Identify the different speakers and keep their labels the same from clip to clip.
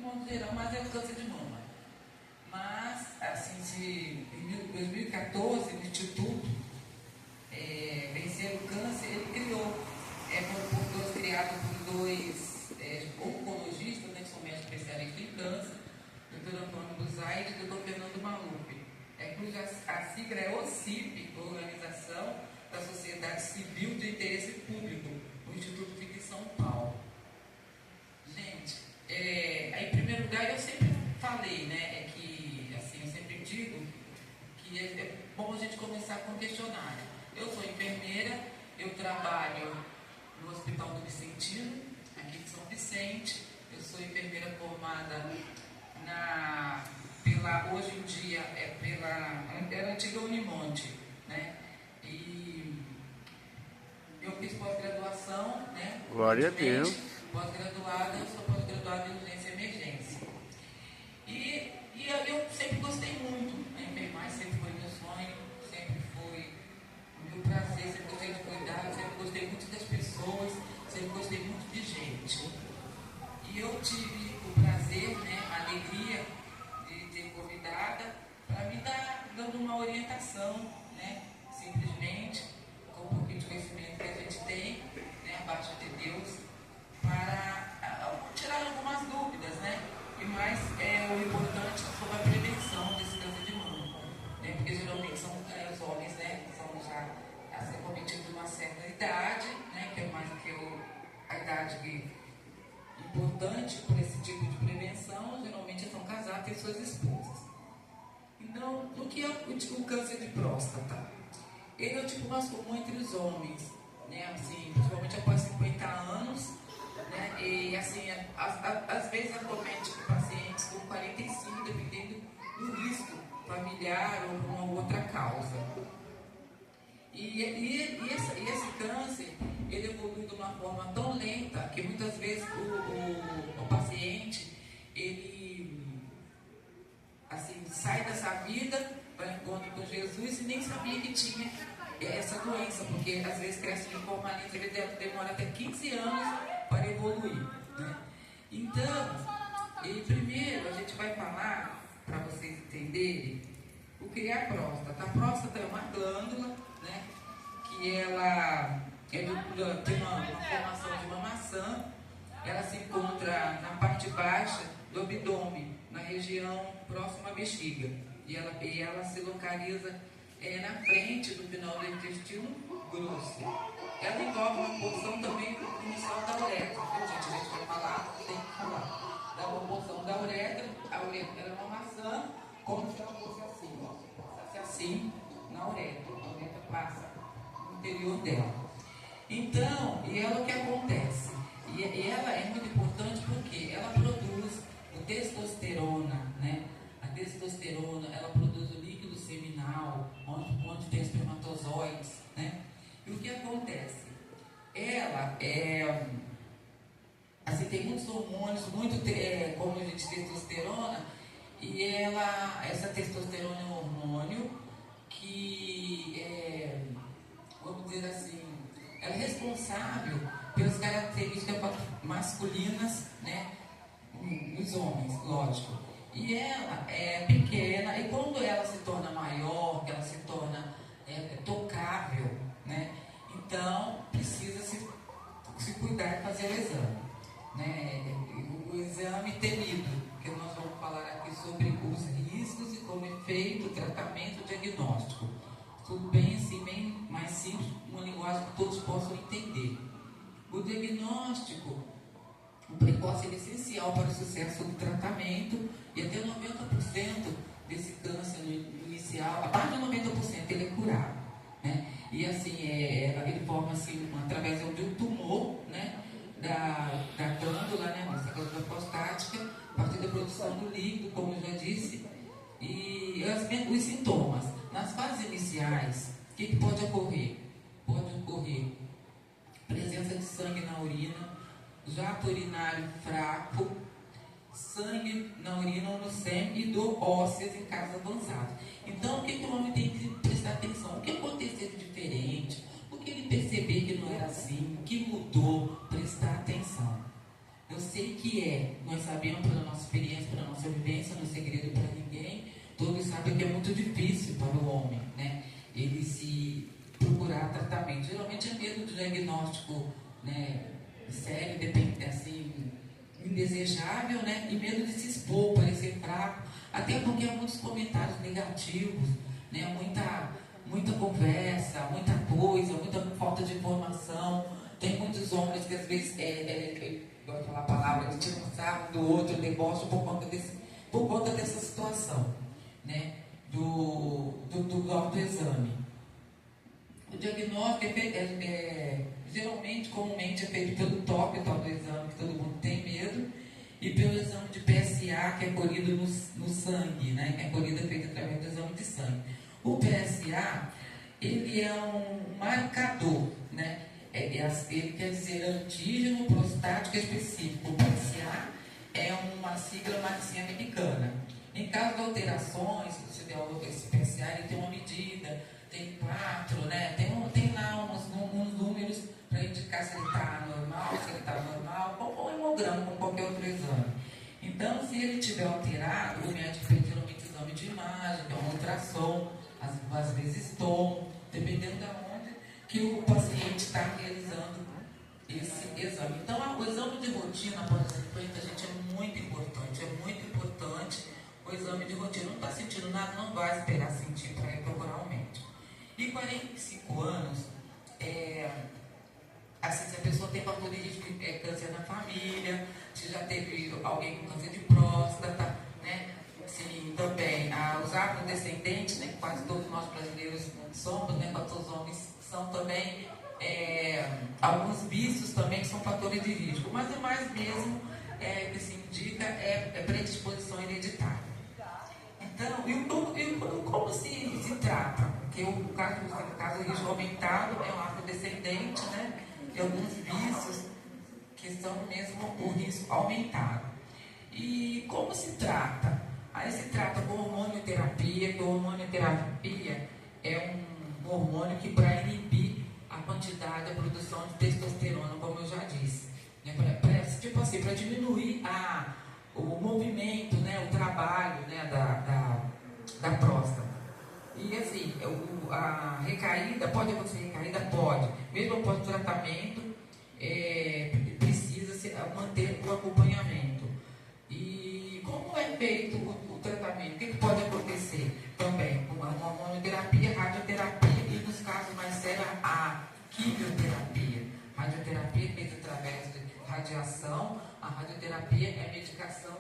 Speaker 1: modo geral, mas é câncer de mama. Mas, assim, em 2014, o Instituto Vencer o Câncer, ele criou, criado por dois oncologistas, né, que são médicos especialistas em câncer, o Dr. Antônio Buzaide e o Dr. Fernando Maluf, cuja a sigla é OCIP, Organização da Sociedade Civil de Interesse Público. O Instituto fica em São Paulo. Gente, em primeiro lugar, eu sempre falei, né, que, assim, eu sempre digo que é bom a gente começar com um questionário. Eu sou enfermeira, eu trabalho no Hospital do Vicentino, aqui em São Vicente. Eu sou enfermeira formada hoje em dia, era a antiga Unimonte, né? E eu fiz pós-graduação, né?
Speaker 2: Glória a Deus.
Speaker 1: Pós-graduada, eu sou pós-graduada em urgência e emergência. E eu sempre gostei muito, a enfermagem sempre foi meu sonho, sempre foi o meu prazer, sempre gostei de cuidar, sempre gostei muito das pessoas, sempre gostei muito de gente. E eu tive o prazer, né, a alegria de ter convidada para me dar, dando uma orientação, né, simplesmente, com um pouquinho de conhecimento que a gente tem, né, abaixo de Deus, para tirar algumas dúvidas, né? E mais o importante sobre a prevenção desse câncer de mama, né? Porque geralmente são os homens, né, que são já cometidos numa certa idade, né, que é mais que a idade importante por esse tipo de prevenção, geralmente são casados e têm suas esposas. Então, o que é o câncer de próstata? Ele é o tipo mais comum entre os homens, né, assim, principalmente após 50 anos, né, e assim, às vezes acomete pacientes com 45, dependendo do risco familiar ou por uma outra causa. E esse câncer, ele evolui de uma forma tão lenta que muitas vezes o paciente, ele assim, sai dessa vida, vai ao encontro com Jesus e nem sabia que tinha essa doença, porque às vezes cresce de forma lenta, ele demora até 15 anos para evoluir, né? Então, primeiro a gente vai falar, para vocês entenderem, o que é a próstata. A próstata é uma glândula, né, que ela tem uma formação de uma maçã. Ela se encontra na parte baixa do abdômen, na região próxima à bexiga, e ela se localiza na frente do final do intestino grosso. Ela envolve uma porção também inicial da uretra, viu, gente? A gente vai falar, tem que falar. Da uma porção da uretra, a uretra é uma maçã, como se ela fosse assim, ó. Passasse assim na uretra. A uretra passa no interior dela. Então, e ela o que acontece? E ela é muito importante porque ela produz o testosterona, né? A testosterona, ela produz o líquido seminal, onde tem espermatozoides, né? E o que acontece? Ela assim, tem muitos hormônios, como a gente testosterona, e essa testosterona é um hormônio que vamos dizer assim, ela é responsável pelas características masculinas, né, nos homens, lógico. E ela é pequena, e quando ela se torna maior, ela se torna tocável, né, então precisa se cuidar e fazer o exame, né, o exame temido, que nós vamos falar aqui sobre os riscos e como é feito o tratamento diagnóstico. Tudo bem assim, bem mais simples, uma linguagem que todos possam entender. O diagnóstico precoce é essencial para o sucesso do tratamento, e até 90% desse câncer inicial, a parte de 90% ele é curado, né? E assim, ele forma assim, através de um tumor, né, da glândula, né, essa glândula prostática, a partir da produção do líquido, como eu já disse, e os sintomas. Nas fases iniciais, o que pode ocorrer? Pode ocorrer presença de sangue na urina, jato urinário fraco, sangue na urina ou no sêmen e dor ósseas em casos avançados. Então, o que o homem tem que prestar atenção? O que aconteceu de diferente? O que ele percebeu que não era assim? O que mudou? Prestar atenção. Eu sei que nós sabemos pela nossa experiência, pela nossa vivência, não é segredo para ninguém, todos sabem que é muito difícil para o homem, né? Ele se procurar tratamento. Geralmente é medo do diagnóstico, né, sério, assim, indesejável, né? E medo de se expor, parecer fraco, até porque há muitos comentários negativos, né? Muita conversa, muita coisa, muita falta de informação. Tem muitos homens que às vezes gosto de falar a palavra, de tirar um sarro do outro, deboche por conta dessa situação, né? Do autoexame. O diagnóstico geralmente, comumente é feito pelo toque, tal do exame, que todo mundo tem medo, e pelo exame de PSA, que é colhido no sangue, né? Que é colhido feito através do exame de sangue. O PSA, ele é um marcador, né? Ele quer dizer antígeno prostático específico. O PSA é uma sigla marcinha americana. Em caso de alterações, se der esse PSA, ele tem uma medida, tem 4, né? Tem lá uns números para indicar se ele está normal, se ele está normal, ou hemograma, como qualquer outro exame. Então, se ele estiver alterado, o médico fez geralmente exame de imagem, que é um ultrassom, às vezes tom, dependendo de onde que o paciente está realizando esse exame. Então, o exame de rotina após a 50, gente, é muito importante, o exame de rotina. Não está sentindo nada, não vai esperar sentir para ir procurar um médico. E 45 anos, assim, se a pessoa tem fator de risco, câncer na família, se já teve alguém com câncer de próstata, né? Sim, também os afrodescendentes, né, que quase todos nós brasileiros somos, né, quase todos os homens são também, alguns vícios também que são fatores de risco, mas o mais mesmo que se indica é predisposição hereditária. Então, como se trata? Porque o caso de risco aumentado é um afrodescendente, né, e alguns vícios que são mesmo o risco aumentado. E como se trata? Aí se trata com hormonioterapia, que a hormonioterapia é um hormônio que para inibir a quantidade, a produção de testosterona, como eu já disse. Né? Tipo assim, para diminuir o movimento, né? O trabalho, né? da próstata. E assim, a recaída, pode acontecer recaída? Pode. Mesmo após o tratamento, precisa manter o acompanhamento. E como é feito o tratamento? O que pode acontecer também? Com a hormonioterapia, radioterapia e, nos casos mais sérios, a quimioterapia. Radioterapia é feita através de radiação. A radioterapia é medicação,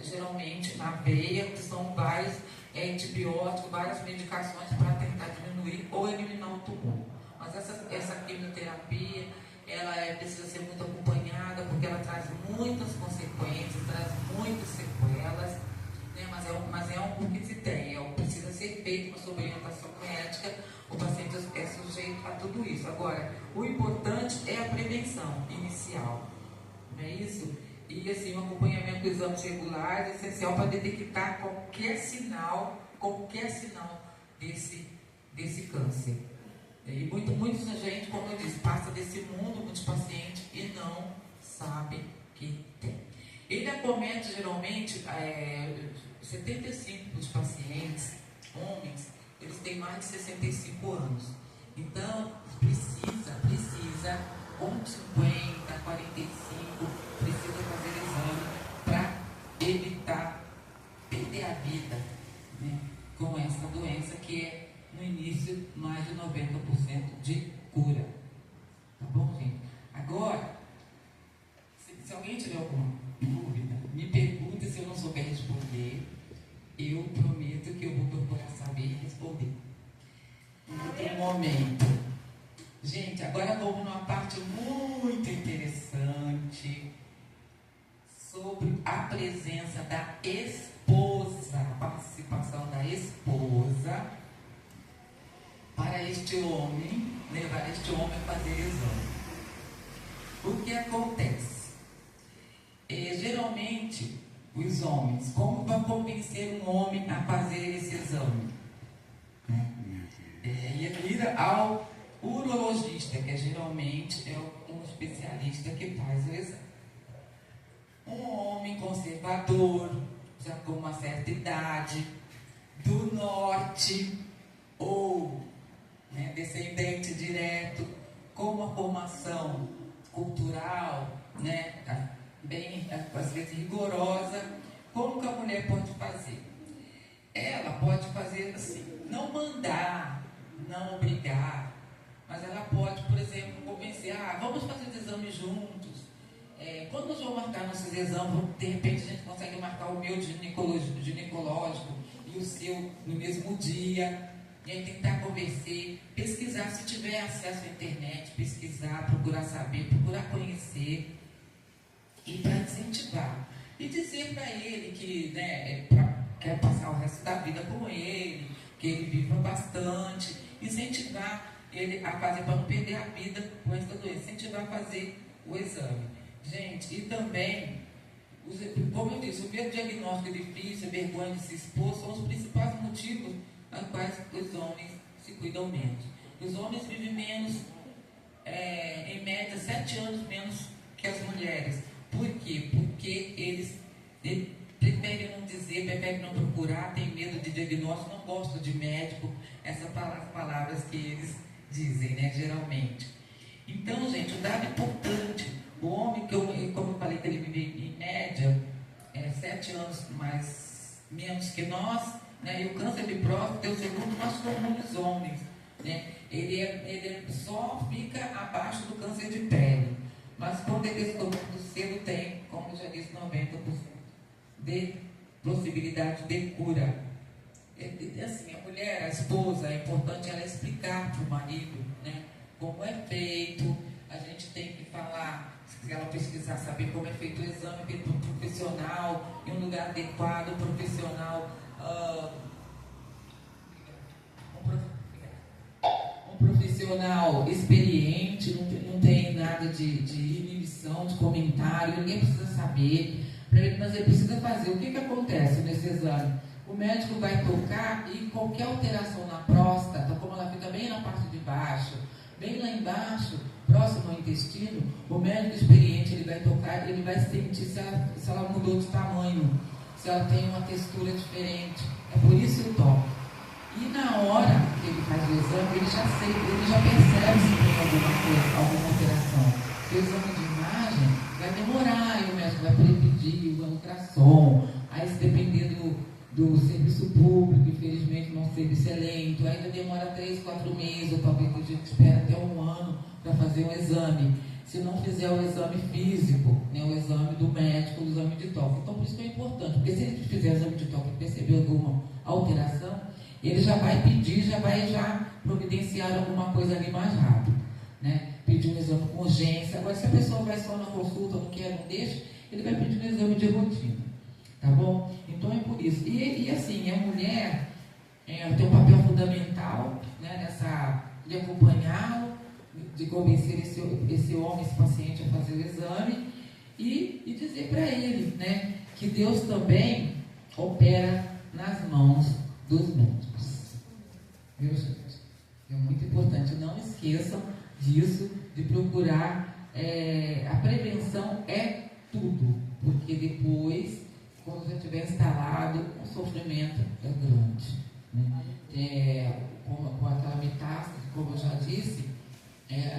Speaker 1: geralmente na veia, que são vários antibióticos, várias medicações para tentar diminuir ou eliminar o tumor. Mas essa quimioterapia, ela precisa ser muito acompanhada, porque ela traz muitas consequências, traz muitas sequelas, né? Mas é algo que se tem, precisa ser feito com sua orientação médica, o paciente é sujeito a tudo isso. Agora, o importante é a prevenção inicial, não é isso? E assim, o acompanhamento dos exames regulares é essencial para detectar qualquer sinal desse câncer. E muita gente, como eu disse, passa desse mundo, muitos pacientes, e não sabe que tem. Ele acomete geralmente 75% dos pacientes, homens, eles têm mais de 65 anos. Então, precisa, com 50, 45, precisa fazer exame para evitar perder a vida, né, com essa doença que é, no início, mais de 90% de cura. Tá bom, gente? Agora, se alguém tiver alguma dúvida, me pergunte. Se eu não souber responder, eu prometo que eu vou procurar saber responder. Em outro momento. Gente, agora vamos numa parte muito interessante sobre a presença da esposa, a participação da esposa para este homem, levar este homem a fazer exame. O que acontece? Geralmente, os homens, como para convencer um homem a fazer esse exame? Ir ao urologista, que geralmente é um especialista que faz o exame. Um homem conservador, já com uma certa idade, do norte, ou descendente direto, com uma formação cultural, bem, às vezes, rigorosa, como que a mulher pode fazer? Ela pode fazer assim, não mandar, não obrigar, mas ela pode, por exemplo, convencer, vamos fazer os exames juntos. Quando nós vamos marcar nossos exames, de repente a gente consegue marcar o meu ginecológico e o seu no mesmo dia. E aí tentar convencer, pesquisar, se tiver acesso à internet, pesquisar, procurar saber, procurar conhecer, e para incentivar. E dizer para ele que quer passar o resto da vida com ele, que ele viva bastante, incentivar ele a fazer, para não perder a vida com essa doença, incentivar a fazer o exame. Gente, e também, como eu disse, o medo diagnóstico é difícil, a vergonha de se expor, são os principais motivos aos quais os homens se cuidam menos. Os homens vivem menos, em média, 7 anos menos que as mulheres. Por quê? Porque eles preferem não dizer, preferem não procurar, têm medo de diagnóstico, não gostam de médico, essas palavras que eles dizem, geralmente. Então, gente, o dado importante, o homem, como eu falei, que ele vive em média 7 anos menos que nós, e o câncer de próstata é o segundo mais comum dos homens. Ele só fica abaixo do câncer de pele. Mas quando ele descobre cedo, tem, como eu já disse, 90% de possibilidade de cura. Assim, a mulher, a esposa, é importante ela explicar para o marido como é feito. A gente tem que falar, se ela pesquisar, saber como é feito o exame, feito por um profissional, em um lugar adequado, um profissional. Um profissional experiente, não tem nada de inibição, de comentário, ninguém precisa saber, mas ele precisa fazer. O que acontece nesse exame? O médico vai tocar e qualquer alteração na próstata, como ela fica bem na parte de baixo, bem lá embaixo, próximo ao intestino, o médico experiente ele vai tocar, ele vai sentir se ela mudou de tamanho, se ela tem uma textura diferente. É por isso o toque. E na hora que ele faz o exame, ele já percebe se tem alguma coisa, alguma alteração. Porque o exame de imagem vai demorar, e o médico vai pedir o ultrassom. Aí, se depender do serviço público, infelizmente, não serviço é lento, ainda demora 3, 4 meses, ou talvez a gente espera até 1 ano para fazer um exame. Se não fizer o exame físico, o exame do médico, o exame de toque. Então, por isso que é importante, porque se ele fizer o exame de toque e perceber alguma alteração, ele já vai pedir, já vai providenciar alguma coisa ali mais rápido, pedir um exame com urgência. Agora, se a pessoa vai só na consulta, não quer, não deixa, ele vai pedir um exame de rotina, tá bom? Então é por isso. E assim, a mulher tem um papel fundamental, de acompanhá-lo, de convencer esse homem, esse paciente a fazer o exame e dizer para ele, que Deus também opera nas mãos dos médicos. Viu, gente? É muito importante. Não esqueçam disso, de procurar. A prevenção é tudo, porque depois, quando já estiver instalado, o sofrimento é grande. Com aquela metástase, como eu já disse,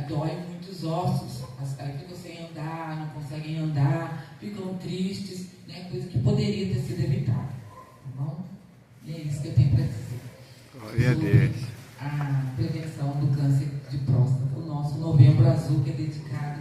Speaker 1: dói muitos ossos, aí ficam sem andar, não conseguem andar, ficam tristes, coisa que poderia ter sido evitada. Tá bom? E é isso que eu tenho para dizer.
Speaker 2: Glória a Deus.
Speaker 1: A prevenção do câncer de próstata, o nosso Novembro Azul, que é dedicado